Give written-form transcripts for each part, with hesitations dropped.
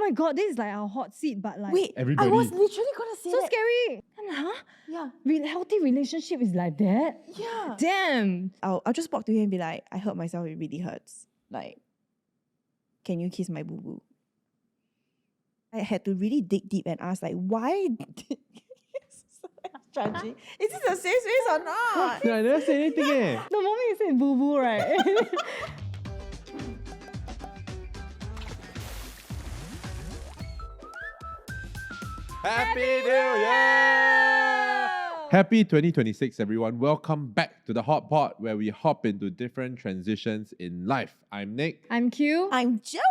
my god, this is like our hot seat, but like Wait, Everybody. I was literally gonna say so that. scary. I'm like, huh? Yeah. Healthy relationship is like that? Yeah. Damn. I'll just walk to him and be like, I hurt myself, it really hurts. Like, can you kiss my boo-boo? I had to really dig deep and ask, like, why did... Judgy. Is this a safe space or not? Yeah, I never say anything eh. The moment you said boo boo, right? Happy New Year! Happy 2026, everyone. Welcome back to the Hot Pot, where we hop into different transitions in life. I'm Nick. I'm Q. I'm Joey.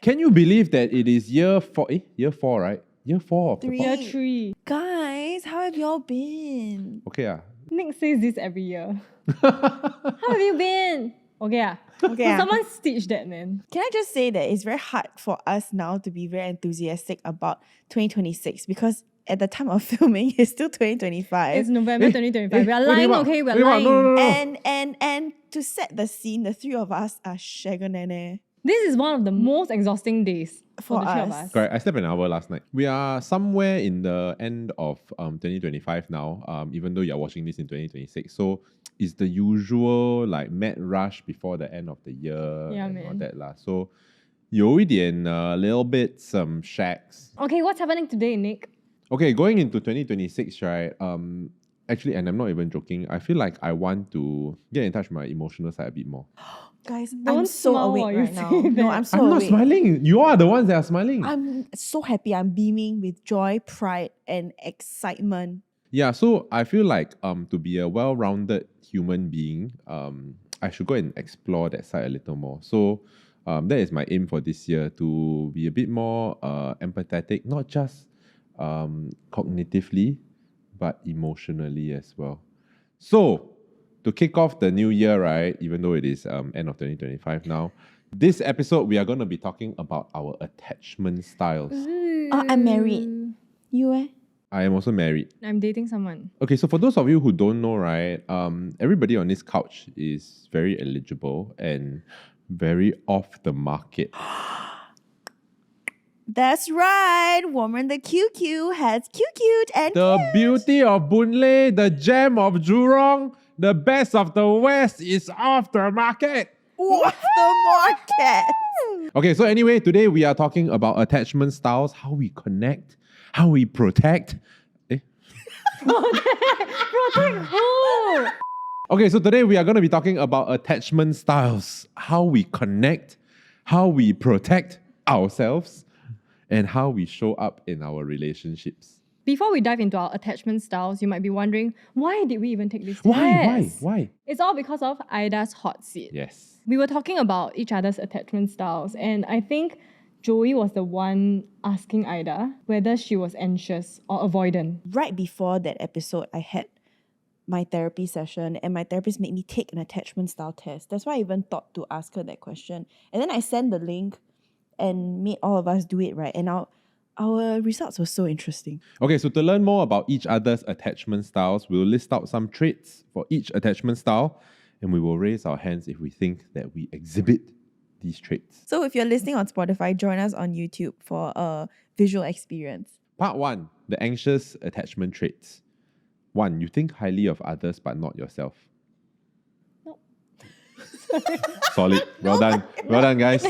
Can you believe that it is year 4? Year 4, right? Year 4 of the Three. pod. Year 3. Guys, how have y'all been? Okay, Nick says this every year. How have you been? Okay. Okay. Someone stitch that, man. Can I just say that it's very hard for us now to be very enthusiastic about 2026 because at the time of filming, it's still 2025. It's November 2025. We are lying, okay? We're Wait, lying. no. And to set the scene, the three of us are shaganene. This is one of the most exhausting days for the three of us. us. Correct. I slept an hour last night. We are somewhere in the end of 2025 now, even though you're watching this in 2026. So it's the usual like mad rush before the end of the year and all man. that lah. So 有一点 little bit some shacks. Okay, what's happening today, Nick? Okay, going into 2026, right? Actually, and I'm not even joking, I feel like I want to get in touch with my emotional side a bit more. Guys, Don't I'm so smile while awake you right now. say No, that. I'm so I'm not awake. smiling. You are the ones that are smiling. I'm so happy. I'm beaming with joy, pride, and excitement. Yeah, so I feel like to be a well-rounded human being, I should go and explore that side a little more. So that is my aim for this year, to be a bit more empathetic, not just cognitively, but emotionally as well. So to kick off the new year, right, even though it is end of 2025 now, this episode we are going to be talking about our attachment styles. I'm married. You eh? I am also married. I'm dating someone. Okay, so for those of you who don't know, right, everybody on this couch is very eligible and very off the market. That's right. Woman the QQ has QQ'd and The beauty of Boon Lay, the gem of Jurong, the best of the West is off the market. off the market. Okay, so anyway, today we are talking about attachment styles, how we connect, how we protect. Protect who? Okay, so today we are going to be talking about attachment styles, how we connect, how we protect ourselves, and how we show up in our relationships. Before we dive into our attachment styles, you might be wondering, why did we even take this Why? test? Why? It's all because of Ida's hot seat. Yes. We were talking about each other's attachment styles, and I think Joey was the one asking Ida whether she was anxious or avoidant. Right before that episode, I had my therapy session and my therapist made me take an attachment style test. That's why I even thought to ask her that question. And then I sent the link and made all of us do it, right? And our results were so interesting. Okay, so to learn more about each other's attachment styles, we'll list out some traits for each attachment style, and we will raise our hands if we think that we exhibit these traits. So if you're listening on Spotify, join us on YouTube for a visual experience. Part 1, the anxious attachment traits. 1, you think highly of others but not yourself. No. Solid. Well done. Well done, guys.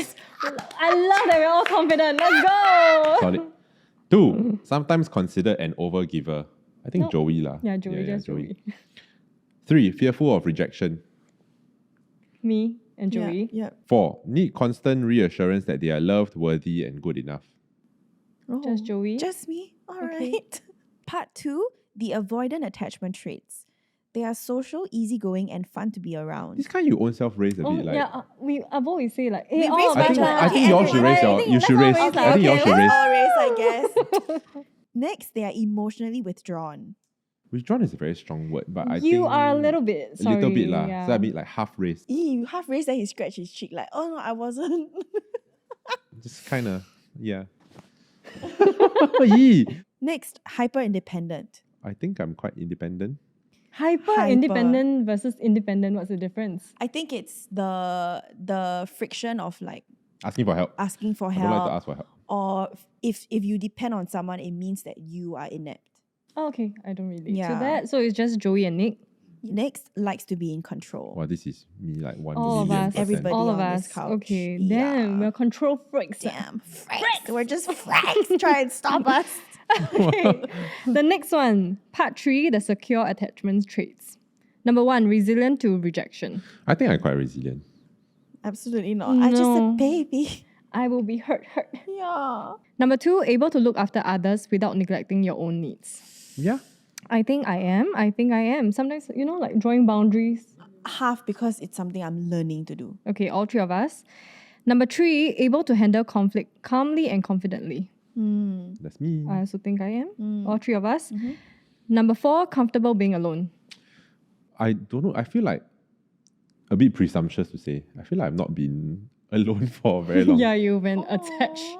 I love that we're all confident. Let's go! Solid. 2, sometimes considered an overgiver. I think No. Joey lah. Yeah, Joey, just Joey. 3, fearful of rejection. Me and Joey. Yeah. 4, need constant reassurance that they are loved, worthy, and good enough. Oh, Just Joey. Just me? All Okay. right. Part 2, the avoidant attachment traits. They are social, easygoing, and fun to be around. This kind you own self raise a Oh bit like. yeah, I've always say like, We hey, raise all I think- of us I are- think y'all should raise your- you should raise- let's all I think y'all should raise. All raise, I guess. Next, they are emotionally withdrawn. Withdrawn is a very strong word, but I think You are a little bit. a Sorry, little bit lah. yeah. So I mean like half raised. You half raised, then he scratched his cheek like, oh no, I wasn't. Just kind of yeah. Yee. Next, hyper independent. I think I'm quite independent. Hyper independent versus independent. What's the difference? I think it's the friction of like Asking for help. asking for I don't like to help ask for help. or if you depend on someone, it means that you are inept. Oh, okay, I don't relate to Yeah. that. So it's just Joey and Nick. Next, likes to be in control. Wow, this is me like 1 All of million us. percent. Everybody All of on this us. couch. Okay, Yeah. damn, we're control freaks. Damn, fracks. We're just fracks. Try and stop us. Okay. The next one, part 3, the secure attachment traits. Number 1, resilient to rejection. I think I'm quite resilient. Absolutely not. I'm just No. a baby. I will be hurt. Yeah. Number 2, able to look after others without neglecting your own needs. Yeah. I think I am. Sometimes, like drawing boundaries. Half because it's something I'm learning to do. Okay, all 3 of us. Number 3, able to handle conflict calmly and confidently. That's me. I also think I am. All 3 of us. Mm-hmm. Number 4, comfortable being alone. I don't know. I feel like a bit presumptuous to say. I feel like I've not been alone for very long. Yeah, you've been attached.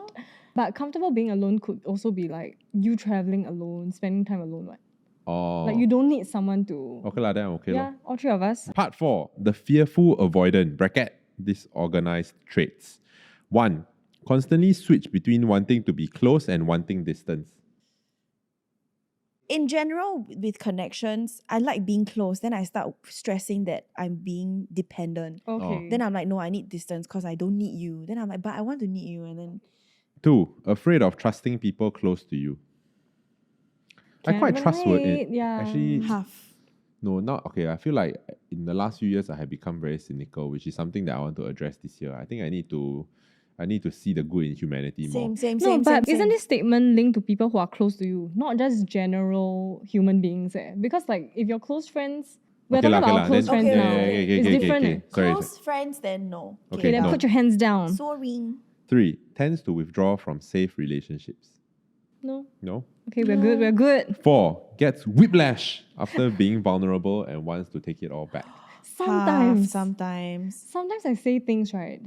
But comfortable being alone could also be like you traveling alone, spending time alone. Right? Oh. Like you don't need someone to. Okay lah, then I'm okay Yeah, lor. all 3 of us. Part 4, the fearful avoidant, bracket, disorganized traits. 1, constantly switch between wanting to be close and wanting distance. In general, with connections, I like being close. Then I start stressing that I'm being dependent. Okay. Then I'm like, no, I need distance because I don't need you. Then I'm like, but I want to need you. And then 2, afraid of trusting people close to you. I Can quite trustworthy. relate, yeah. Actually, half. no, not okay. I feel like in the last few years I have become very cynical, which is something that I want to address this year. I think I need to see the good in humanity more. Same. No, but isn't this statement linked to people who are close to you, not just general human beings? Because like if you're close friends, we're Okay talking lah, about our close then- friends Okay, now. okay, It's different. okay. Sorry. Close friends, then no. Okay, Then no. put your hands down. Sorry. 3, tends to withdraw from safe relationships. No. No? Okay, we're good. 4, gets whiplash after being vulnerable and wants to take it all back. Sometimes. Sometimes. I say things right.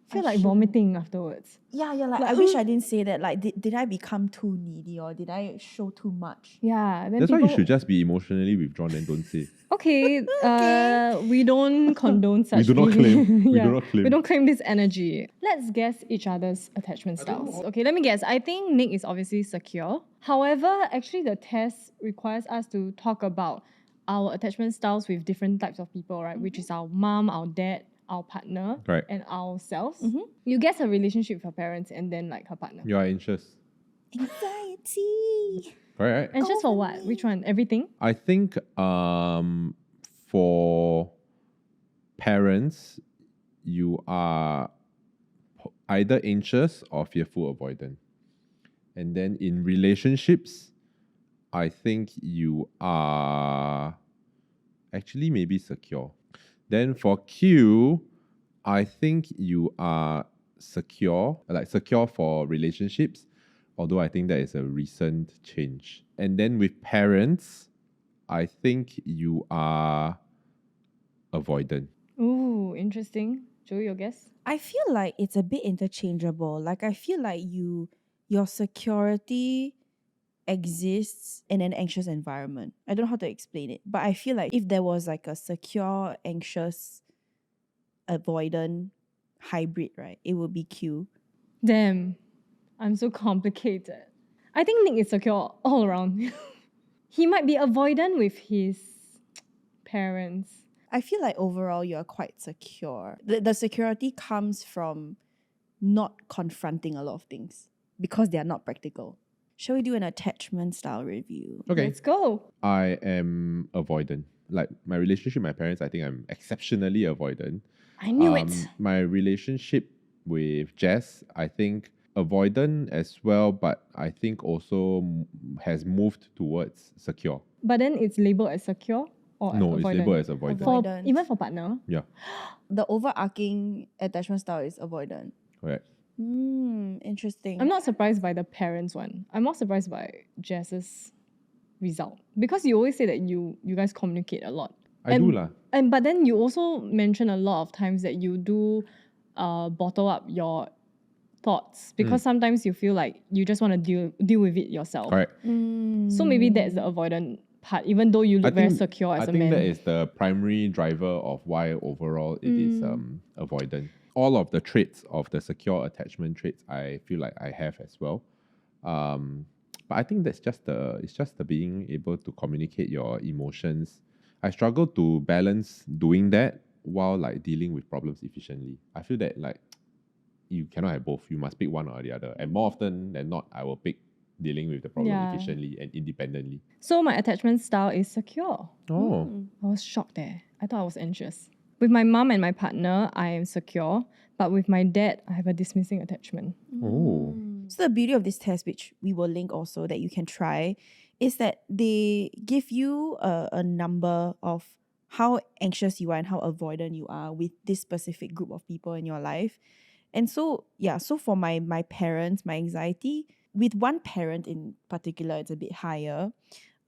I feel I like shouldn't. vomiting afterwards. Yeah, like Like, I wish I didn't say that. Like, did I become too needy or did I show too much? Yeah. Then That's why people, you should just be emotionally withdrawn and don't say. Okay, we don't condone such do not behavior. claim. We do not claim. We don't claim this energy. Let's guess each other's attachment styles. Okay, let me guess. I think Nick is obviously secure. However, actually the test requires us to talk about our attachment styles with different types of people, right? Which is our mom, our dad, our partner, Right. and ourselves. Mhm. You guess her relationship with her parents and then like her partner. You are anxious. Anxiety. Right? And just for what? Which one? Everything? I think for parents, you are either anxious or fearful avoidant. And then in relationships, I think you are actually maybe secure. Then for Q, I think you are secure for relationships, although I think that is a recent change. And then with parents, I think you are avoidant. Ooh, interesting. Joey, your guess? I feel like it's a bit interchangeable. Like I feel like your security exists in an anxious environment. I don't know how to explain it, but I feel like if there was like a secure, anxious, avoidant hybrid, right, it would be Q. Damn, I'm so complicated. I think Nick is secure all around. He might be avoidant with his parents. I feel like overall you're quite secure. The security comes from not confronting a lot of things because they are not practical. Shall we do an attachment style review? Okay. Let's go. I am avoidant. Like my relationship with my parents, I think I'm exceptionally avoidant. I knew it. My relationship with Jess, I think avoidant as well, but I think also has moved towards secure. But then it's labeled as secure or No, avoidant? it's labeled as avoidant. For, Avoidant. even for partner? Yeah, The overarching attachment style is avoidant. correct. Interesting. I'm not surprised by the parents one. I'm more surprised by Jess's result. Because you always say that you guys communicate a lot. I do lah. But then you also mention a lot of times that you do bottle up your thoughts because sometimes you feel like you just want to deal with it yourself. Correct. So maybe that's the avoidant part, even though you look very secure as I a think man. that is the primary driver of why overall it is avoidant. all of the traits of the secure attachment traits I feel like I have as well. But I think it's just the being able to communicate your emotions. I struggle to balance doing that while like dealing with problems efficiently. I feel that like you cannot have both. You must pick one or the other. And more often than not, I will pick dealing with the problem Yeah. efficiently and independently. So my attachment style is secure. Oh. I was shocked there. I thought I was anxious. With my mom and my partner, I am secure. But with my dad, I have a dismissing attachment. Oh. So the beauty of this test, which we will link also that you can try, is that they give you a number of how anxious you are and how avoidant you are with this specific group of people in your life. And so, yeah, so for my parents, my anxiety, with one parent in particular, it's a bit higher.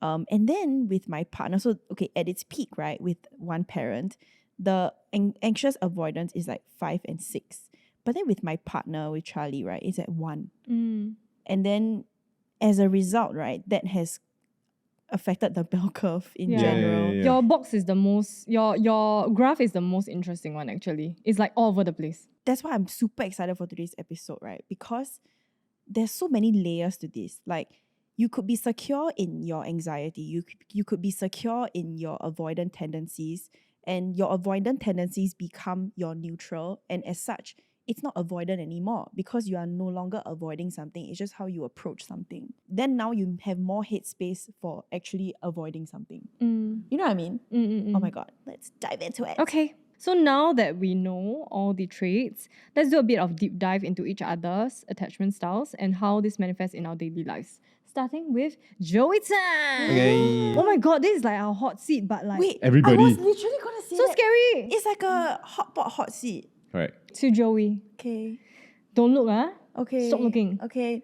And then with my partner, so okay, at its peak, right, with one parent, the anxious avoidance is like 5 and 6. But then with my partner, with Charlie, right, it's at 1. And then as a result, right, that has affected the bell curve in Yeah. general. Yeah. Your box is the most, your graph is the most interesting one actually. It's like all over the place. That's why I'm super excited for today's episode, right? Because there's so many layers to this. Like, you could be secure in your anxiety. You could be secure in your avoidant tendencies, and your avoidant tendencies become your neutral. And as such, it's not avoidant anymore because you are no longer avoiding something. It's just how you approach something. Then now you have more headspace for actually avoiding something. You know what I mean? Oh my God, let's dive into it. Okay. So now that we know all the traits, let's do a bit of deep dive into each other's attachment styles and how this manifests in our daily lives. Starting with Joie time. Okay. Oh my God, this is like our hot seat, but like Wait, Everybody. I was literally gonna say so that. scary. It's like a hot pot hot seat. Correct. To Joey. Okay. Don't look, huh? Okay. Stop looking. Okay.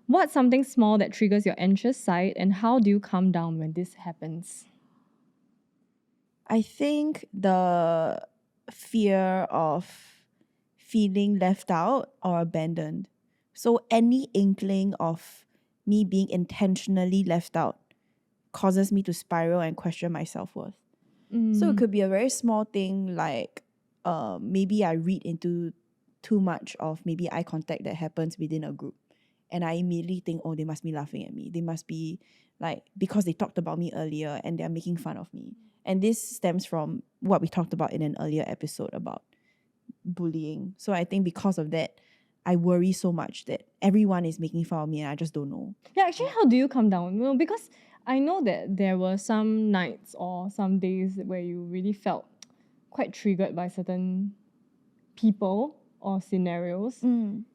What's something small that triggers your anxious side, and how do you calm down when this happens? I think the fear of feeling left out or abandoned. So any inkling of me being intentionally left out causes me to spiral and question my self-worth. So it could be a very small thing like maybe I read into too much of maybe eye contact that happens within a group. And I immediately think, oh, they must be laughing at me. They must be like, because they talked about me earlier and they're making fun of me. And this stems from what we talked about in an earlier episode about bullying. So I think because of that, I worry so much that everyone is making fun of me and I just don't know. Yeah, actually, how do you calm down? Well, because I know that there were some nights or some days where you really felt quite triggered by certain people or scenarios. And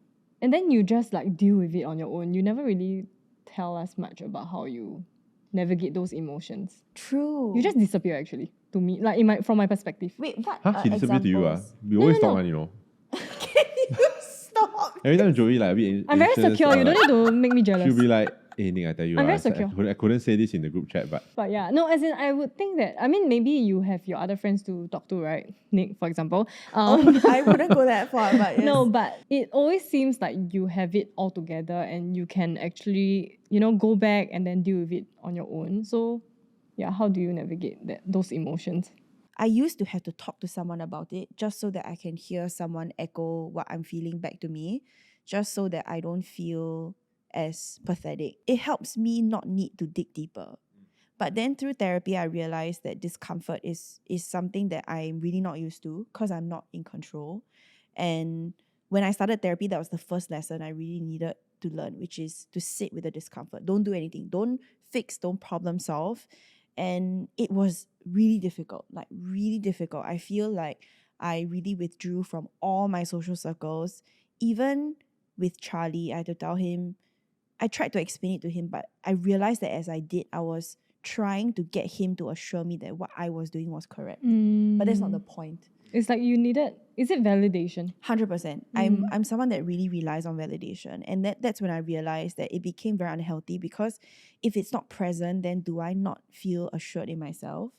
then you just like deal with it on your own. You never really tell us much about how you navigate those emotions. True. You just disappear actually, to me, like from my perspective. Wait, what? Huh? She disappeared to you, examples? We always no. talk one, you know. Can you stop? Every time Joey like a bit I'm very anxious, secure, you don't need to make me jealous. she'll be like, hey Nick, I tell you, I'm very I secure. couldn't say this in the group chat, but But yeah, no, as in I would think that, I mean, maybe you have your other friends to talk to, right? Nick, for example. I wouldn't go that far, but yes. No, but it always seems like you have it all together and you can actually, go back and then deal with it on your own. So yeah, how do you navigate those emotions? I used to have to talk to someone about it just so that I can hear someone echo what I'm feeling back to me, just so that I don't feel as pathetic. It helps me not need to dig deeper. But then through therapy, I realized that discomfort is something that I'm really not used to because I'm not in control. And when I started therapy, that was the first lesson I really needed to learn, which is to sit with the discomfort. Don't do anything. Don't fix, don't problem solve. And it was really difficult, like really difficult. I feel like I really withdrew from all my social circles. Even with Charlie, I had to tell him, I tried to explain it to him, but I realized that as I did, I was trying to get him to assure me that what I was doing was correct. But that's not the point. It's like you needed, is it validation? 100%. I'm someone that really relies on validation. And that's when I realized that it became very unhealthy because if it's not present, then do I not feel assured in myself?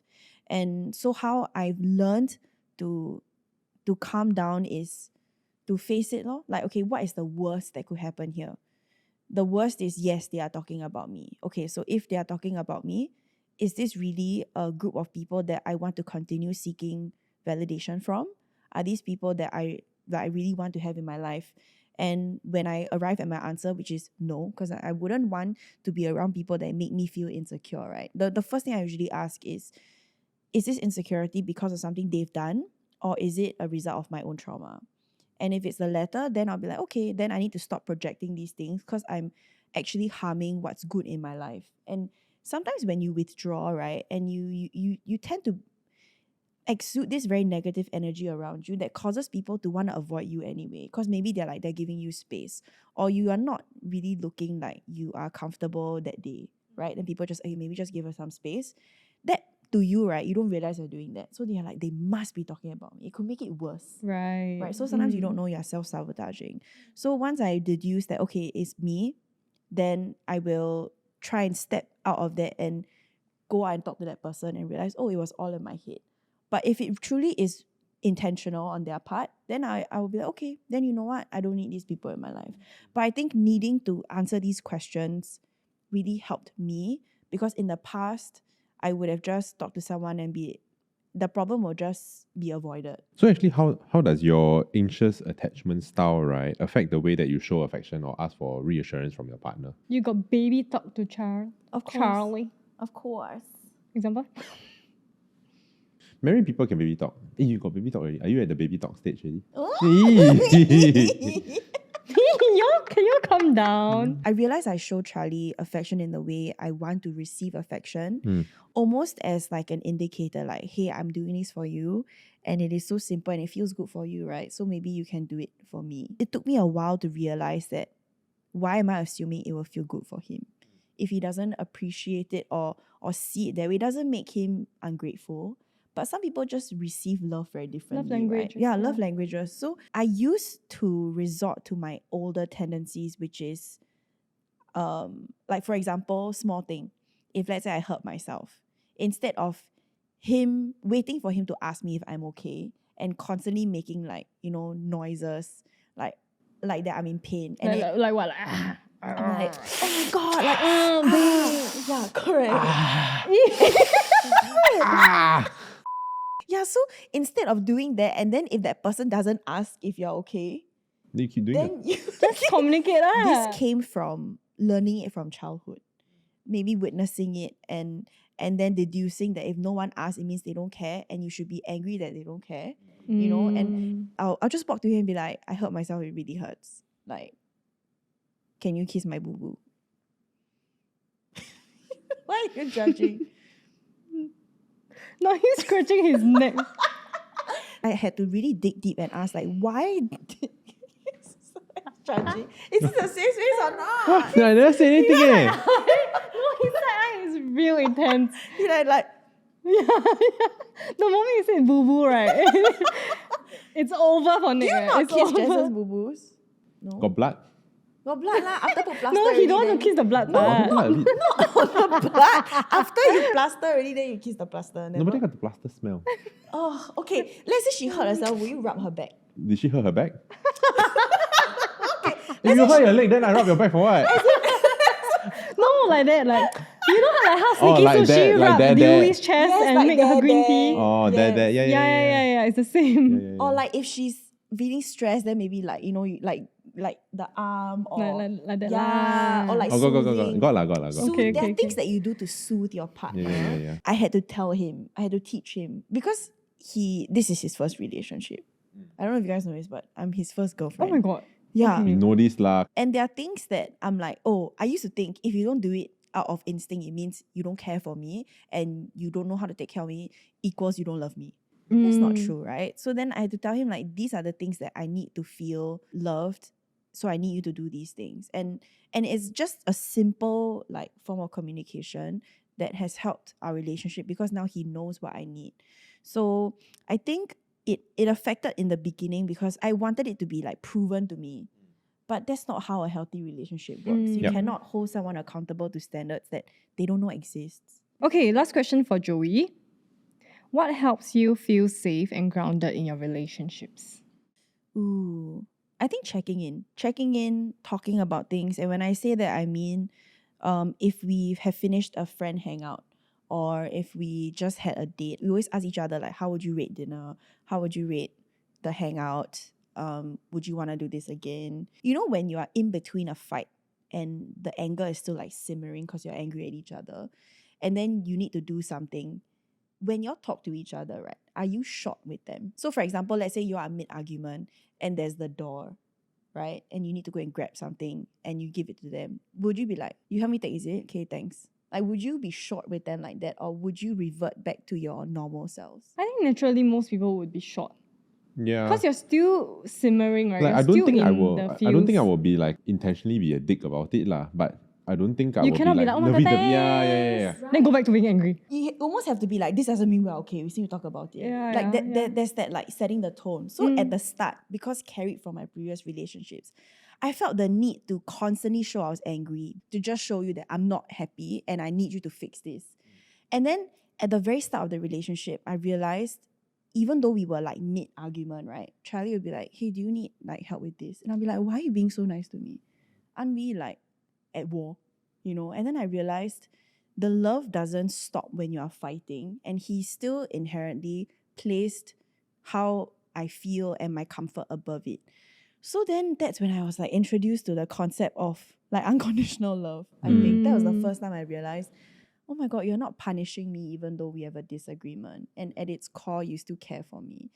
And so how I've learned to calm down is to face it. Like, okay, what is the worst that could happen here? The worst is, yes, they are talking about me. Okay, so if they are talking about me, is this really a group of people that I want to continue seeking validation from? Are these people that I that I really want to have in my life? And when I arrive at my answer, which is no, because I wouldn't want to be around people that make me feel insecure, right? The first thing I usually ask is this insecurity because of something they've done, or is it a result of my own trauma? And if it's the latter, then I'll be like, okay, then I need to stop projecting these things because I'm actually harming what's good in my life. And sometimes when you withdraw, right, and you tend to exude this very negative energy around you that causes people to want to avoid you anyway, because maybe they're giving you space, or you are not really looking like you are comfortable that day, right? And people just, okay, maybe just give her some space. That to you, right, you don't realize you're doing that. So they're like, they must be talking about me. It could make it worse. Right. Right. So sometimes you don't know you're self-sabotaging. So once I deduce that, okay, it's me, then I will try and step out of that and go out and talk to that person and realize, oh, it was all in my head. But if it truly is intentional on their part, then I will be like, okay, then you know what? I don't need these people in my life. But I think needing to answer these questions really helped me, because in the past, I would have just talked to someone and the problem will just be avoided. So actually, how does your anxious attachment style, right, affect the way that you show affection or ask for reassurance from your partner? You got baby talk to Of course. Charlie. Of course. Example? Married people can baby talk. Hey, you got baby talk already? Are you at the baby talk stage already? Can you calm down? I realize I show Charlie affection in the way I want to receive affection, almost as like an indicator, like, hey, I'm doing this for you, and it is so simple and it feels good for you, right? So maybe you can do it for me. It took me a while to realize that, why am I assuming it will feel good for him? If he doesn't appreciate it or see it that way, it doesn't make him ungrateful. But some people just receive love very differently. Love languages, right? Yeah, yeah. love languages. So I used to resort to my older tendencies, which is, like for example, small thing. If let's say I hurt myself, instead of waiting for him to ask me if I'm okay and constantly making like, noises like that I'm in pain. And Like what? I'm like, oh my god, like, yeah, correct. Yeah, so instead of doing that, and then if that person doesn't ask if you're okay, You keep doing then you Just communicate. This came from learning it from childhood, maybe witnessing it and then deducing that if no one asks, it means they don't care, and you should be angry that they don't care, And I'll just walk to him and be like, I hurt myself, it really hurts. Like, can you kiss my boo boo? Why are you judging? No, he's scratching his neck. I had to really dig deep and ask, like, why did judging? Is this a safe space or not? What? I never said anything. No, his side eye is real intense. You know, like, Yeah. The moment you say boo boo, right? It's over for Nick. do you right? not It's kiss over. Jess's boo boos? No. Got blood? Got blood lah. After put plaster No, he already, don't want then- to kiss the blood Got part. blood a bit. on the blood. After you plaster already, then you kiss the plaster. Never. Nobody got the plaster smell. Oh, okay. Let's say she hurt herself. Will you rub her back? Did she hurt her back? If you hurt your leg, then I rub your back for what? No, like that. Like, you know how Oh, Sneaky like Sushi that, like rub that, Dewey's that. chest Yes, and like make her there, green there. tea? Oh, Yes. that, yeah. It's the same. Yeah. Or like if she's feeling stressed, then maybe like, you like the arm or Like that. yeah, lah. or like Oh, soothing. got lah. Soothe. Okay, There are okay, things okay. that you do to soothe your partner. Yeah. I had to tell him, I had to teach him, because this is his first relationship. I don't know if you guys know this, but I'm his first Oh girlfriend. my god. Yeah. Okay. You know this lah. And there are things that I'm like, oh, I used to think if you don't do it out of instinct, it means you don't care for me and you don't know how to take care of me equals you don't love me. That's not true, right? So then I had to tell him, like, these are the things that I need to feel loved. So I need you to do these things. And it's just a simple like form of communication that has helped our relationship, because now he knows what I need. So I think it affected in the beginning because I wanted it to be like proven to me. But that's not how a healthy relationship works. You Yep. cannot hold someone accountable to standards that they don't know exists. Okay, last question for Joey. What helps you feel safe and grounded in your relationships? Ooh, I think checking in, talking about things. And when I say that, I mean, if we have finished a friend hangout or if we just had a date, we always ask each other, like, how would you rate dinner? How would you rate the hangout? would you want to do this again? You know, when you are in between a fight and the anger is still like simmering because you're angry at each other, and then you need to do something. When you all talk to each other, right, are you short with them? So for example, let's say you are mid-argument and there's the door, right? And you need to go and grab something and you give it to them. Would you be like, you help me take, is it? Okay, thanks. Like, would you be short with them like that, or would you revert back to your normal selves? I think naturally most people would be short. Yeah. Because you're still simmering, right? Like, You're I don't still think I in will. the I don't think I feels. will be like intentionally be a dick about it lah. But I don't think I You will cannot be like oh my god, lovey-dovey. Yeah. thanks. Then go back to being angry. You almost have to be like, this doesn't mean we're okay. We still need to talk about it. Yeah, like yeah. there's that like setting the tone. So at the start, because carried from my previous relationships, I felt the need to constantly show I was angry, to just show you that I'm not happy and I need you to fix this. And then at the very start of the relationship, I realized, even though we were like mid-argument, right? Charlie would be like, hey, do you need like help with this? And I'll be like, why are you being so nice to me? Aren't we like at war? You know? And then I realized the love doesn't stop when you are fighting, and he still inherently placed how I feel and my comfort above it. So then that's when I was like introduced to the concept of like unconditional love. I think that was the first time I realized, oh my God, you're not punishing me even though we have a disagreement. And at its core, you still care for me.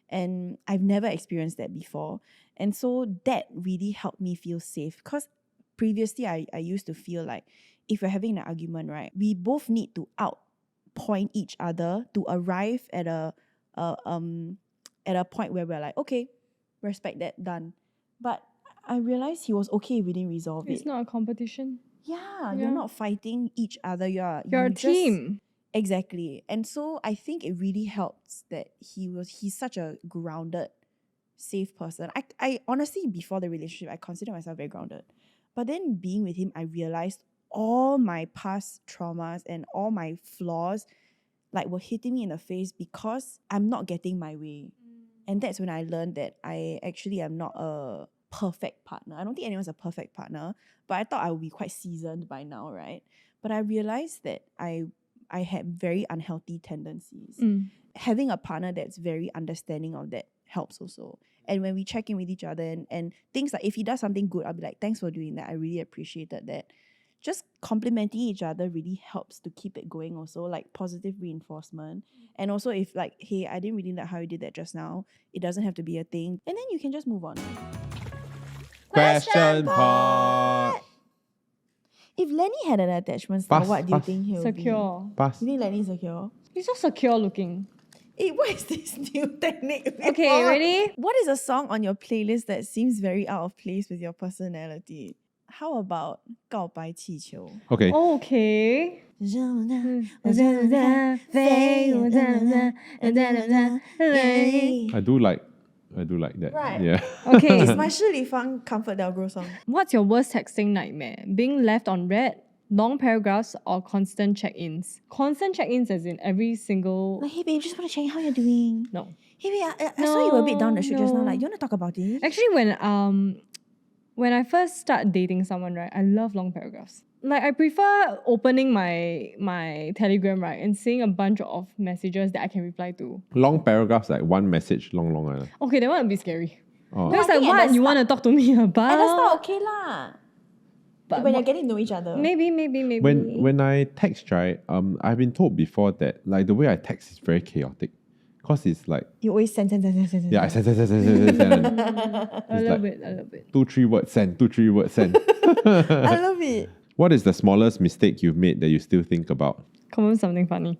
And I've never experienced that before. And so that really helped me feel safe. Because previously, I used to feel like if we're having an argument, right, we both need to outpoint each other to arrive at a point where we're like, okay, respect that, done. But I realized he was okay, we didn't resolve it. It's not a competition. Yeah, you're not fighting each other. You're a team. Exactly. And so I think it really helps that he's such a grounded, safe person. I honestly, before the relationship, I considered myself very grounded. But then being with him, I realized all my past traumas and all my flaws like were hitting me in the face because I'm not getting my way. And that's when I learned that I actually am not a perfect partner. I don't think anyone's a perfect partner, but I thought I would be quite seasoned by now, right? But I realized that I had very unhealthy tendencies. Having a partner that's very understanding of that helps also. And when we check in with each other and things like if he does something good, I'll be like, thanks for doing that. I really appreciated that. Just complimenting each other really helps to keep it going also, like positive reinforcement. And also if like, hey, I didn't really like how you did that just now, it doesn't have to be a thing. And then you can just move on. Question part. If Lenny had an attachment style, what do you think he'll Secure. Pass. be? You think Lenny's secure? He's so secure looking. Hey, what is this new technique? Okay, ready? What is a song on your playlist that seems very out of place with your personality? How about 告白气球? Okay. Okay. I do like that. Right. Yeah. Okay. It's my Shi Li Fang Comfort Delgro song. What's your worst texting nightmare? Being left on red, long paragraphs, or constant check-ins? Constant check-ins as in every single... Like, hey babe, just want to check how you're doing. No. Hey babe, I saw you were a bit down the street just now. Like, you want to talk about it? Actually, when I first start dating someone, right, I love long paragraphs. Like, I prefer opening my Telegram, right, and seeing a bunch of messages that I can reply to. Long paragraphs, like one message, long. Okay, that one would be scary. Oh. Because I like, think at what the you want to talk to me about? At the start, okay lah. But when you're getting to know each other. Maybe. When I text, right, I've been told before that like the way I text is very chaotic. Cause it's like You always send. yeah, I send. a little bit. 2-3 words send. 2-3 words send. I love it. What is the smallest mistake you've made that you still think about? Come on, something funny.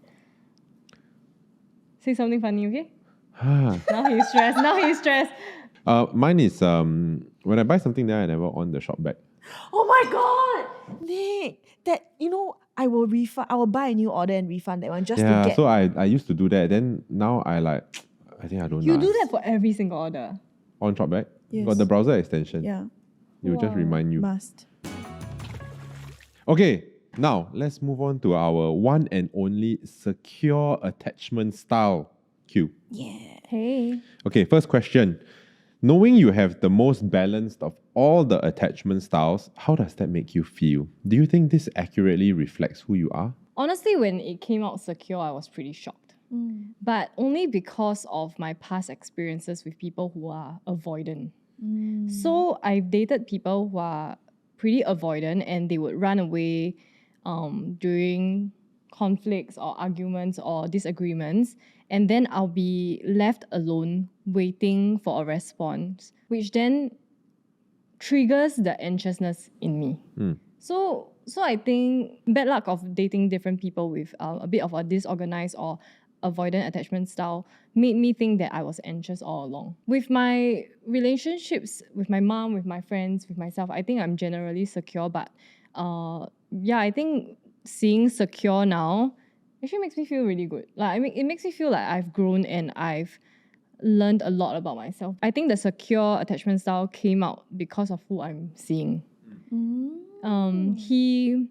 Say something funny, okay? Now he's stressed. Mine is when I buy something there, I never on the shop back. Oh my god, Nick! That I will buy a new order and refund that one just to get. So I used to do that. Then now I think I don't. You do that for every single order. On shop back? Yes. Got the browser extension. Yeah, It will just remind you. must. Okay, now let's move on to our one and only secure attachment style. Q. Yeah. Hey. Okay, first question. Knowing you have the most balanced of all the attachment styles, how does that make you feel? Do you think this accurately reflects who you are? Honestly, when it came out secure, I was pretty shocked. but only because of my past experiences with people who are avoidant. So I've dated people who are pretty avoidant and they would run away during conflicts or arguments or disagreements, and then I'll be left alone waiting for a response, which then triggers the anxiousness in me. So I think bad luck of dating different people with a bit of a disorganized or avoidant attachment style made me think that I was anxious all along. With my relationships, with my mom, with my friends, with myself, I think I'm generally secure, but I think seeing secure now actually makes me feel really good. Like, I mean, it makes me feel like I've grown and I've learned a lot about myself. I think the secure attachment style came out because of who I'm seeing. He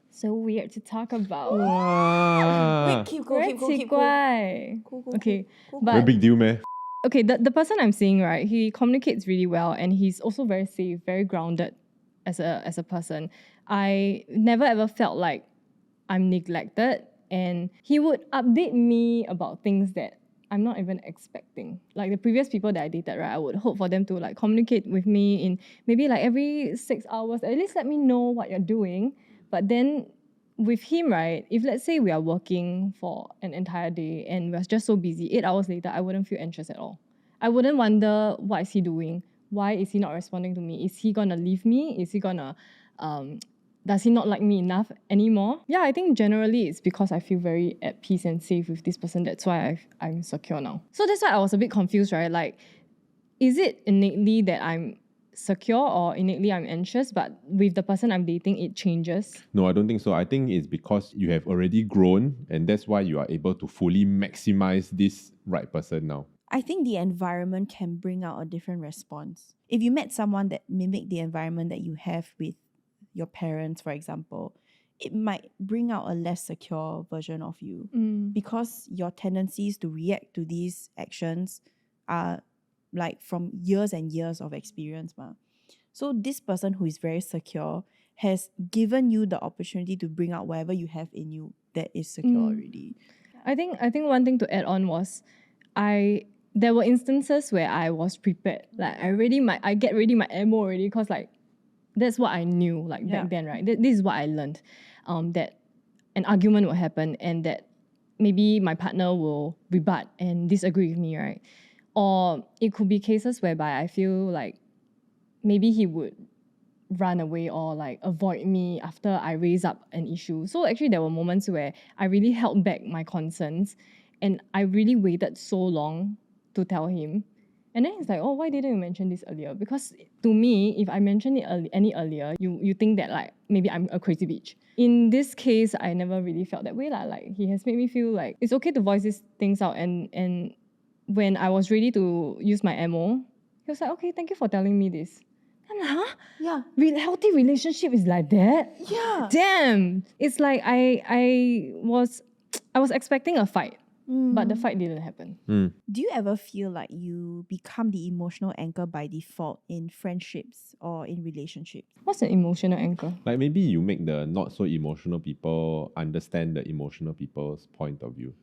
so weird to talk about. Wow. Keep very 奇怪. Okay, but Very big deal, man. okay, the person I'm seeing, right, he communicates really well and he's also very safe, very grounded as a person. I never ever felt like I'm neglected, and he would update me about things that I'm not even expecting. Like the previous people that I dated, right, I would hope for them to like communicate with me in maybe like every 6 hours, at least let me know what you're doing. But then with him, right, if let's say we are working for an entire day and we're just so busy, 8 hours later, I wouldn't feel anxious at all. I wouldn't wonder what is he doing? Why is he not responding to me? Is he gonna leave me? Is he gonna does he not like me enough anymore? Yeah, I think generally it's because I feel very at peace and safe with this person. That's why I'm secure now. So that's why I was a bit confused, right? Like, is it innately that I'm secure or innately I'm anxious, but with the person I'm dating, it changes? No, I don't think so. I think it's because you have already grown and that's why you are able to fully maximize this right person now. I think the environment can bring out a different response. If you met someone that mimic the environment that you have with your parents, for example, it might bring out a less secure version of you because your tendencies to react to these actions are like from years and years of experience. So this person who is very secure has given you the opportunity to bring out whatever you have in you that is secure already. I think one thing to add on was there were instances where I was prepared. Like I get ready my ammo already because like that's what I knew back then, right? This is what I learned. That an argument will happen and that maybe my partner will rebut and disagree with me, right? Or it could be cases whereby I feel like maybe he would run away or like avoid me after I raise up an issue. So actually there were moments where I really held back my concerns and I really waited so long to tell him. And then he's like, oh, why didn't you mention this earlier? Because to me, if I mention it any earlier, you think that like maybe I'm a crazy bitch. In this case, I never really felt that way. Like he has made me feel like it's okay to voice these things out. And when I was ready to use my ammo, he was like, okay, thank you for telling me this. I'm like, huh? Yeah. Healthy relationship is like that? Yeah. Damn. It's like I was expecting a fight. But the fight didn't happen. Do you ever feel like you become the emotional anchor by default in friendships or in relationships? What's an emotional anchor? Like maybe you make the not so emotional people understand the emotional people's point of view.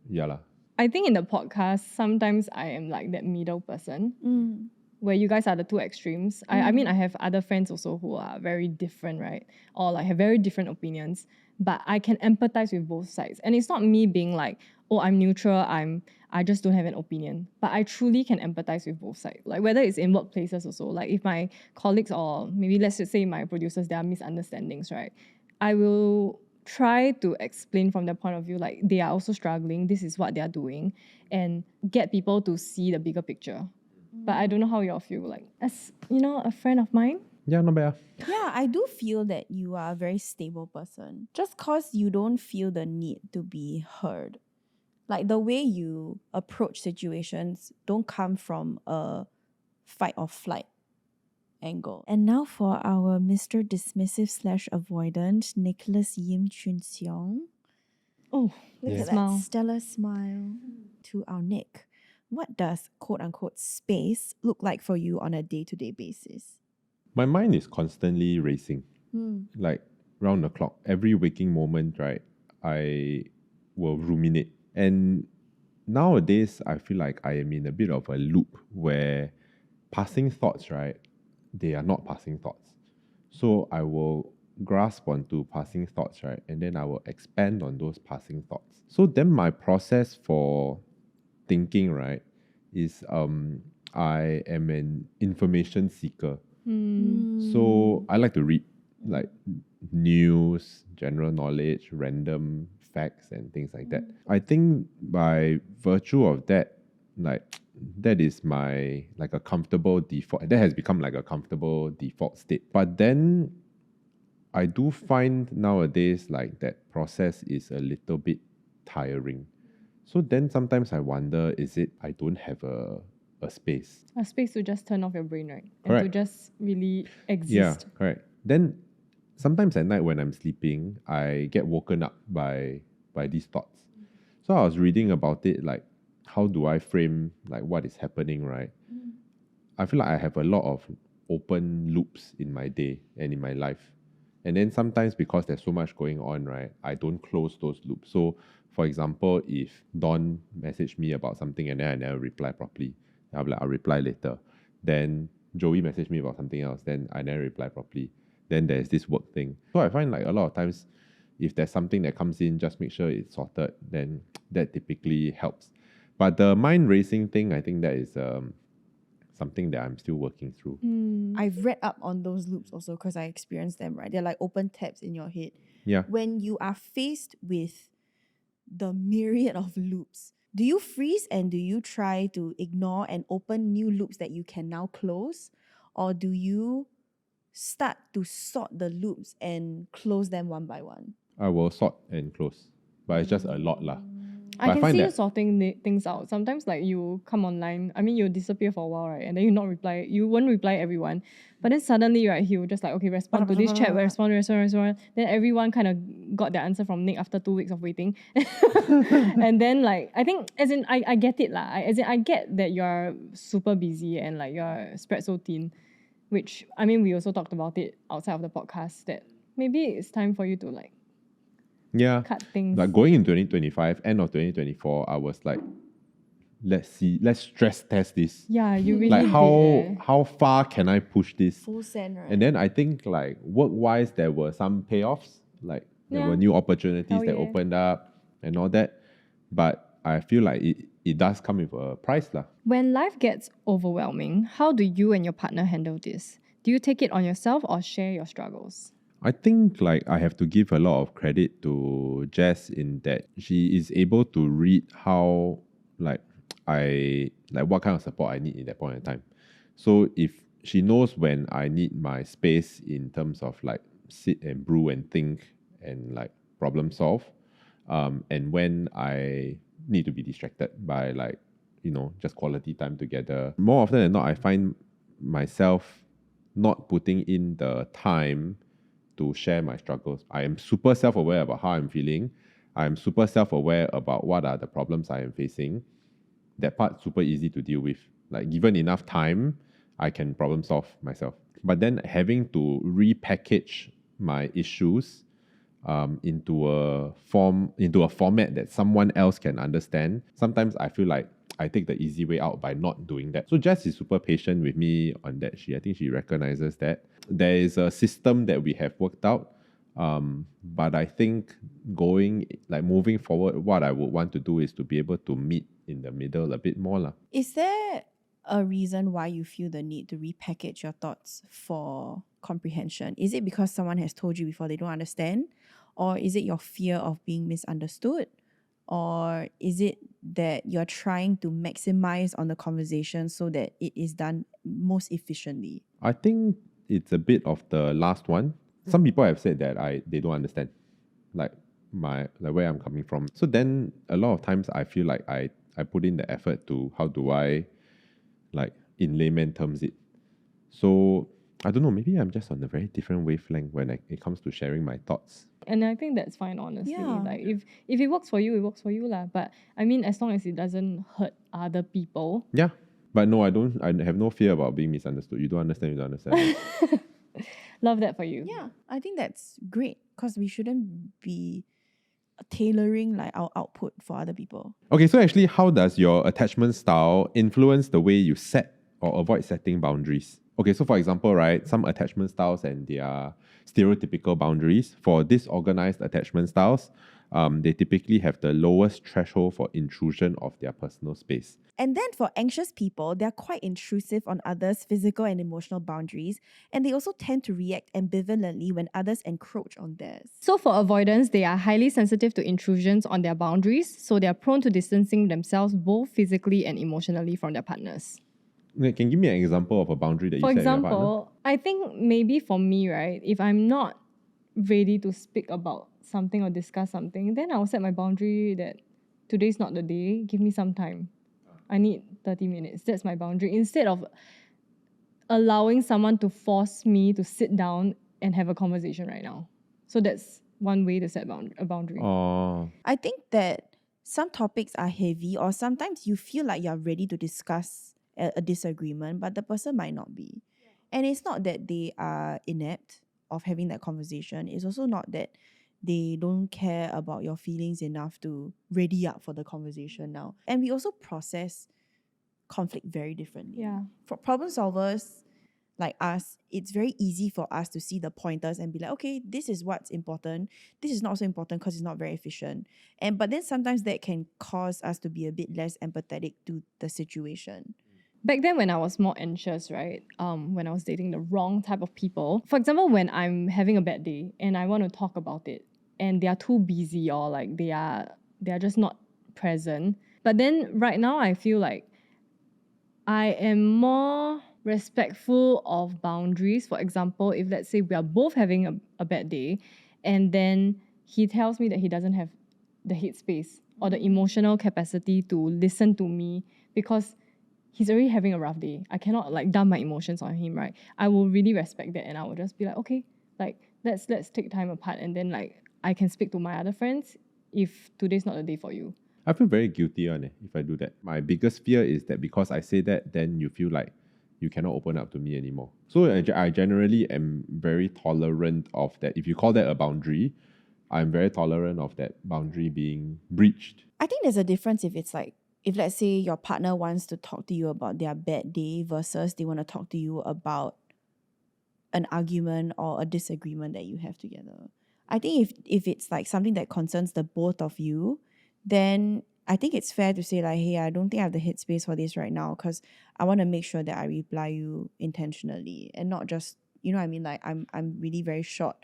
Yeah lah. I think in the podcast, sometimes I am like that middle person where you guys are the two extremes. I mean, I have other friends also who are very different, right? Or like have very different opinions. But I can empathize with both sides. And it's not me being like, oh, I'm neutral, I just don't have an opinion. But I truly can empathize with both sides. Like whether it's in workplaces also, like if my colleagues or maybe let's just say my producers, there are misunderstandings, right? I will try to explain from their point of view, like they are also struggling, this is what they are doing, and get people to see the bigger picture. But I don't know how y'all feel, like as, you know, a friend of mine. Yeah, not bad. Yeah, I do feel that you are a very stable person. Just cause you don't feel the need to be heard. Like the way you approach situations don't come from a fight or flight angle. And now for our Mr. Dismissive / Avoidant, Nicholas Yim Chun Seong. Oh, Look Yeah. at Smile. that stellar smile to our Nick. What does quote unquote space look like for you on a day-to-day basis? My mind is constantly racing. Like round the clock. Every waking moment, right? I will ruminate. And nowadays, I feel like I am in a bit of a loop where passing thoughts, right, they are not passing thoughts. So I will grasp onto passing thoughts, right, and then I will expand on those passing thoughts. So then my process for thinking, right, is I am an information seeker. So I like to read like news, general knowledge, random facts and things like that. I think by virtue of that, like that is my like a comfortable default. That has become like a comfortable default state. But then I do find nowadays like that process is a little bit tiring. So then sometimes I wonder, is it I don't have a space? A space to just turn off your brain, right? And Correct. to just really Yeah, exist. correct. Then sometimes at night when I'm sleeping, I get woken up by these thoughts. So I was reading about it, like how do I frame like what is happening, right? I feel like I have a lot of open loops in my day and in my life. And then sometimes because there's so much going on, right, I don't close those loops. So for example, if Dawn messaged me about something and then I never reply properly, I'll be like, I'll reply later. Then Joie messaged me about something else, then I never reply properly. Then there's this work thing. So I find like a lot of times, if there's something that comes in, just make sure it's sorted, then that typically helps. But the mind racing thing, I think that is something that I'm still working through. I've read up on those loops also because I experienced them, right? They're like open tabs in your head. Yeah. When you are faced with the myriad of loops, do you freeze and do you try to ignore and open new loops that you can now close? Or do you start to sort the loops and close them one by one? I will sort and close, but it's just a lot lah. I But I can find see you that- sorting things out. Sometimes like you come online, I mean you disappear for a while, right? And then you won't reply everyone. But then suddenly, right, he will just like, okay, respond to this chat, respond. Then everyone kind of got their answer from Nick after 2 weeks of waiting. And then like, I think as in I get it lah. I get that you're super busy and like you're spread so thin. Which I mean we also talked about it outside of the podcast that maybe it's time for you to like Yeah. cut things. Like going in 2025, end of 2024, I was like, let's stress test this. Yeah, you really Like did. how far can I push this? Full send, right? And then I think like work-wise, there were some payoffs. Like there Yeah. were new opportunities Hell that yeah. opened up and all that. But I feel like it does come with a price lah. When life gets overwhelming, how do you and your partner handle this? Do you take it on yourself or share your struggles? I think like I have to give a lot of credit to Jess in that she is able to read how like what kind of support I need in that point in time. So if she knows when I need my space in terms of like sit and brew and think and like problem solve, and when I need to be distracted by like, just quality time together. More often than not, I find myself not putting in the time to share my struggles. I am super self-aware about how I'm feeling. I'm super self-aware about what are the problems I am facing. That part's super easy to deal with. Like given enough time, I can problem solve myself. But then having to repackage my issues into a format that someone else can understand. Sometimes I feel like I take the easy way out by not doing that. So Jess is super patient with me on that. I think she recognizes that. There is a system that we have worked out. But I think moving forward, what I would want to do is to be able to meet in the middle a bit more lah. Is there a reason why you feel the need to repackage your thoughts for comprehension? Is it because someone has told you before they don't understand? Or is it your fear of being misunderstood? Or is it that you're trying to maximize on the conversation so that it is done most efficiently? I think it's a bit of the last one. Some people have said that they don't understand like where I'm coming from. So then a lot of times I feel like I put in the effort to how do I like in layman terms it. So I don't know, maybe I'm just on a very different wavelength when it comes to sharing my thoughts. And I think that's fine, honestly. Yeah. Like if it works for you, it works for you lah. But I mean, as long as it doesn't hurt other people. Yeah. But no, I have no fear about being misunderstood. You don't understand. Love that for you. Yeah, I think that's great because we shouldn't be tailoring like our output for other people. Okay, so actually, how does your attachment style influence the way you set or avoid setting boundaries? Okay, so for example, right, some attachment styles and their stereotypical boundaries. For disorganized attachment styles, they typically have the lowest threshold for intrusion of their personal space. And then for anxious people, they're quite intrusive on others' physical and emotional boundaries, and they also tend to react ambivalently when others encroach on theirs. So for avoidance, they are highly sensitive to intrusions on their boundaries, so they are prone to distancing themselves both physically and emotionally from their partners. Like, can you give me an example of a boundary that you For set with your partner? example, I think maybe for me, right, if I'm not ready to speak about something or discuss something, then I'll set my boundary that today's not the day, give me some time. I need 30 minutes. That's my boundary. Instead of allowing someone to force me to sit down and have a conversation right now. So that's one way to set a boundary. Oh, I think that some topics are heavy, or sometimes you feel like you're ready to discuss a disagreement, but the person might not be. And it's not that they are inept of having that conversation. It's also not that they don't care about your feelings enough to ready up for the conversation now. And we also process conflict very differently. Yeah. For problem solvers like us, it's very easy for us to see the pointers and be like, okay, this is what's important. This is not so important because it's not very efficient. But then sometimes that can cause us to be a bit less empathetic to the situation. Back then when I was more anxious, right? When I was dating the wrong type of people. For example, when I'm having a bad day and I want to talk about it and they are too busy or like they are just not present. But then right now I feel like I am more respectful of boundaries. For example, if let's say we are both having a bad day and then he tells me that he doesn't have the headspace or the emotional capacity to listen to me because he's already having a rough day. I cannot like dump my emotions on him, right? I will really respect that and I will just be like, okay, like let's take time apart and then like I can speak to my other friends if today's not the day for you. I feel very guilty if I do that. My biggest fear is that because I say that, then you feel like you cannot open up to me anymore. So I generally am very tolerant of that. If you call that a boundary, I'm very tolerant of that boundary being breached. I think there's a difference if it's like, if let's say your partner wants to talk to you about their bad day versus they want to talk to you about an argument or a disagreement that you have together. I think if it's like something that concerns the both of you, then I think it's fair to say like, hey, I don't think I have the headspace for this right now because I want to make sure that I reply you intentionally and not just, you know what I mean? Like I'm really very short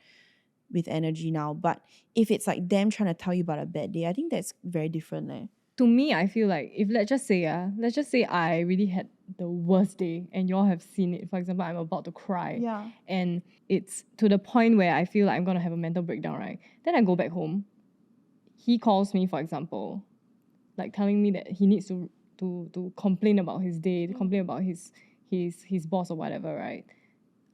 with energy now. But if it's like them trying to tell you about a bad day, I think that's very different. To me, I feel like if let's just say I really had the worst day and y'all have seen it. For example, I'm about to cry. Yeah. And it's to the point where I feel like I'm gonna have a mental breakdown, right? Then I go back home. He calls me, for example, like telling me that he needs to complain about his day, to complain about his boss or whatever, right?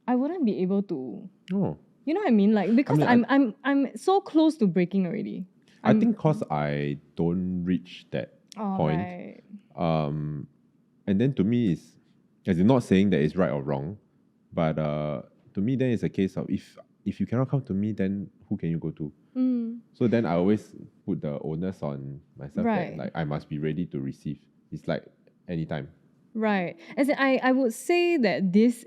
I wouldn't be able to. Oh. You know what I mean? Like because I mean, I'm so close to breaking already. I think because I don't reach that point. Right. And then to me is, as in not saying that it's right or wrong, but to me then it's a case of if you cannot come to me, then who can you go to? So then I always put the onus on myself Right. that like I must be ready to receive. It's like anytime. Right. As in, I would say that this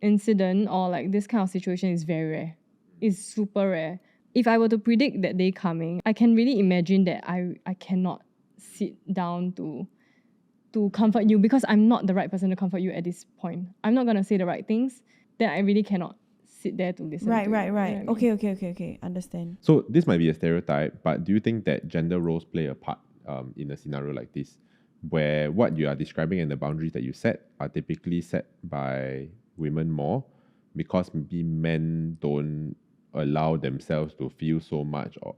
incident or like this kind of situation is very rare. It's super rare. If I were to predict that day coming, I can really imagine that I cannot sit down to comfort you because I'm not the right person to comfort you at this point. I'm not gonna say the right things. Then I really cannot sit there to listen. Right. to you. You know what I mean? Okay. Understand. So this might be a stereotype, but do you think that gender roles play a part in a scenario like this, where what you are describing and the boundaries that you set are typically set by women more because maybe men don't allow themselves to feel so much or,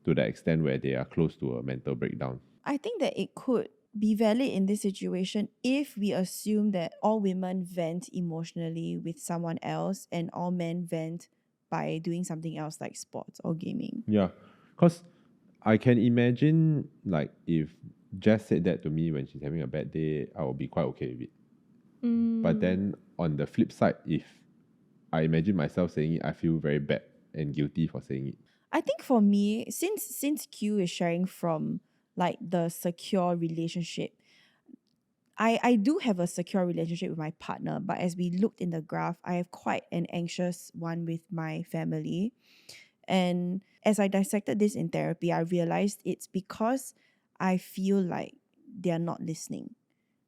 to the extent where they are close to a mental breakdown? I think that it could be valid in this situation if we assume that all women vent emotionally with someone else and all men vent by doing something else like sports or gaming. Yeah, because I can imagine like if Jess said that to me when she's having a bad day, I will be quite okay with it. But then on the flip side, if I imagine myself saying it, I feel very bad and guilty for saying it. I think for me, since Q is sharing from like the secure relationship, I do have a secure relationship with my partner, but as we looked in the graph, I have quite an anxious one with my family. And as I dissected this in therapy, I realized it's because I feel like they're not listening.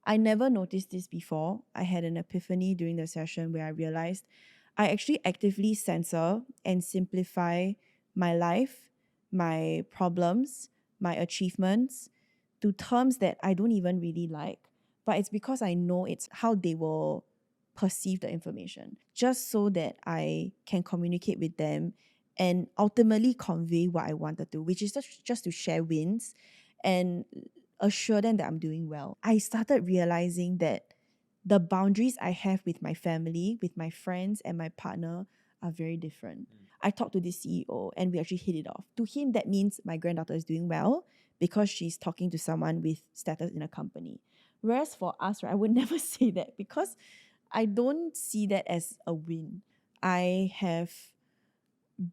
I never noticed this before. I had an epiphany during the session where I realized I actually actively censor and simplify my life, my problems, my achievements to terms that I don't even really like. But it's because I know it's how they will perceive the information, just so that I can communicate with them and ultimately convey what I wanted to, which is just to share wins and assure them that I'm doing well. I started realizing that the boundaries I have with my family, with my friends, and my partner are very different. I talked to the CEO and we actually hit it off. To him, that means my granddaughter is doing well because she's talking to someone with status in a company. Whereas for us, right, I would never say that because I don't see that as a win. I have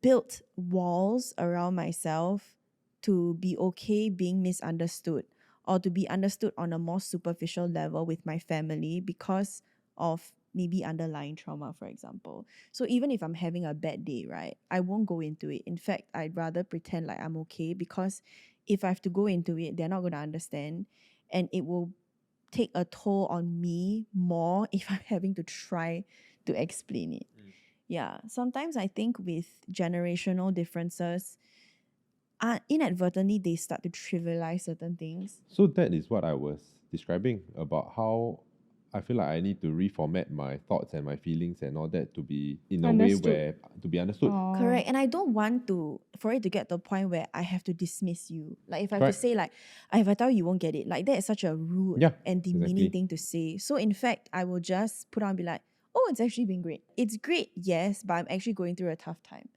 built walls around myself to be okay being misunderstood or to be understood on a more superficial level with my family because of maybe underlying trauma, for example. So even if I'm having a bad day, right, I won't go into it. In fact, I'd rather pretend like I'm okay because if I have to go into it, they're not going to understand and it will take a toll on me more if I'm having to try to explain it. Yeah, sometimes I think with generational differences, inadvertently they start to trivialize certain things. So that is what I was describing about how I feel like I need to reformat my thoughts and my feelings and all that to be in a Understood. way where to be understood. Oh. Correct. And I don't want for it to get to the point where I have to dismiss you. Like if I have to Correct. say like, if I tell you won't get it, like that is such a rude Yeah, and demeaning exactly. thing to say. So in fact, I will just put on and be like, oh, it's actually been great. It's great, yes, but I'm actually going through a tough time.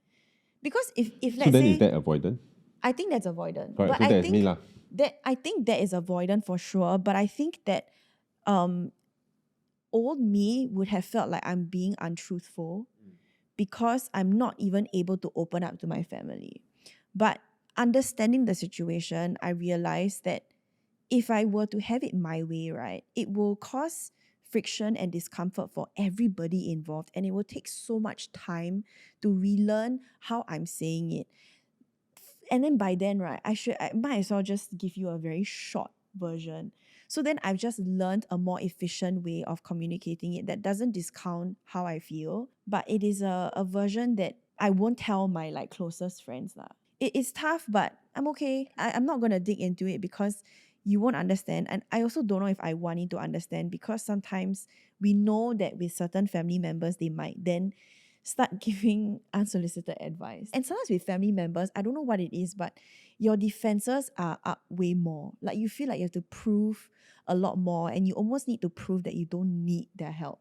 Because if So let's then say is that avoidant? I think that's avoidant. Correct. But So I that is think me lah. that is avoidant for sure. But I think that old me would have felt like I'm being untruthful because I'm not even able to open up to my family. But understanding the situation, I realized that if I were to have it my way, right, it will cause friction and discomfort for everybody involved, and it will take so much time to relearn how I'm saying it. And then by then, right, I might as well just give you a very short version. So then I've just learned a more efficient way of communicating it that doesn't discount how I feel, but it is a version that I won't tell my like closest friends lah. It is tough, but I'm okay. I'm not gonna dig into it because you won't understand. And I also don't know if I want you to understand because sometimes we know that with certain family members, they might then start giving unsolicited advice. And sometimes with family members, I don't know what it is, but your defenses are up way more. Like you feel like you have to prove a lot more and you almost need to prove that you don't need their help.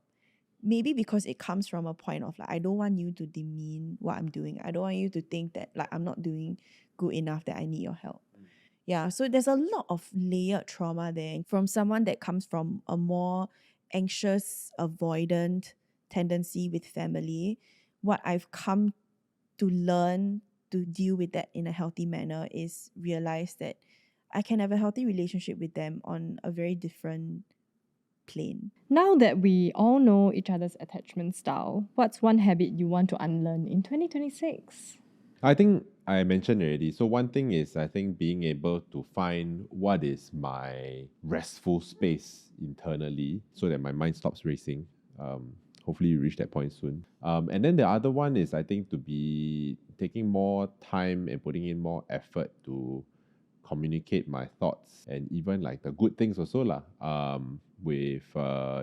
Maybe because it comes from a point of like, I don't want you to demean what I'm doing. I don't want you to think that like I'm not doing good enough that I need your help. Yeah, so there's a lot of layered trauma there from someone that comes from a more anxious, avoidant tendency with family. What I've come to learn to deal with that in a healthy manner is realize that I can have a healthy relationship with them on a very different plane. Now that we all know each other's attachment style, what's one habit you want to unlearn in 2026? I think I mentioned already. So one thing is I think being able to find what is my restful space internally so that my mind stops racing. Hopefully you reach that point soon. And then the other one is I think to be taking more time and putting in more effort to communicate my thoughts and even like the good things also lah. With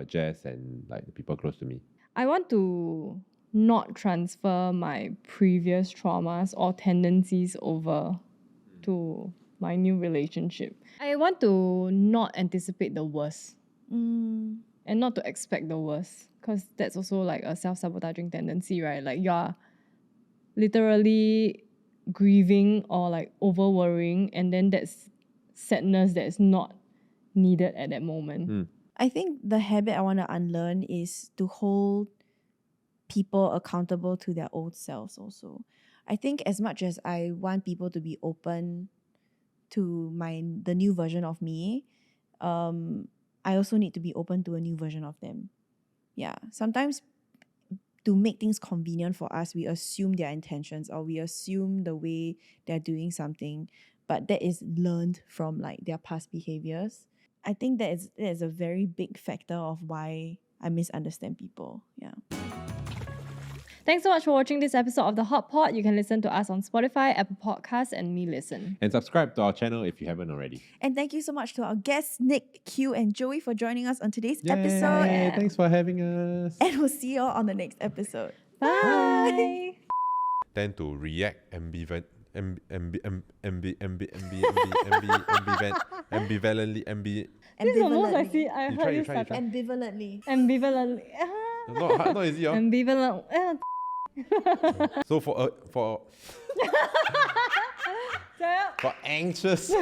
Jess and like the people close to me. I want to not transfer my previous traumas or tendencies over to my new relationship. I want to not anticipate the worst and not to expect the worst because that's also like a self-sabotaging tendency, right? Like you're literally grieving or like over worrying, and then that's sadness that is not needed at that moment. I think the habit I want to unlearn is to hold people accountable to their old selves also. I think as much as I want people to be open to the new version of me, I also need to be open to a new version of them. Yeah. Sometimes to make things convenient for us, we assume their intentions or we assume the way they're doing something, but that is learned from like their past behaviors. I think that is a very big factor of why I misunderstand people. Yeah. Thanks so much for watching this episode of The Hot Pot. You can listen to us on Spotify, Apple Podcasts, and Me Listen. And subscribe to our channel if you haven't already. And thank you so much to our guests, Nick, Q, and Joey for joining us on today's Yay, episode. thanks for having us. And we'll see you all on the next episode. Bye. Tend to react ambivalently, This is almost like I You heard try, you you try. start. Ambivalently. Ambivalently. Not easy, huh? Ambivalent. So for anxious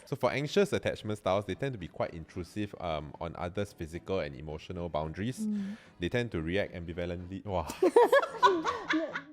So for anxious attachment styles, they tend to be quite intrusive on others' physical and emotional boundaries. They tend to react ambivalently. Wow.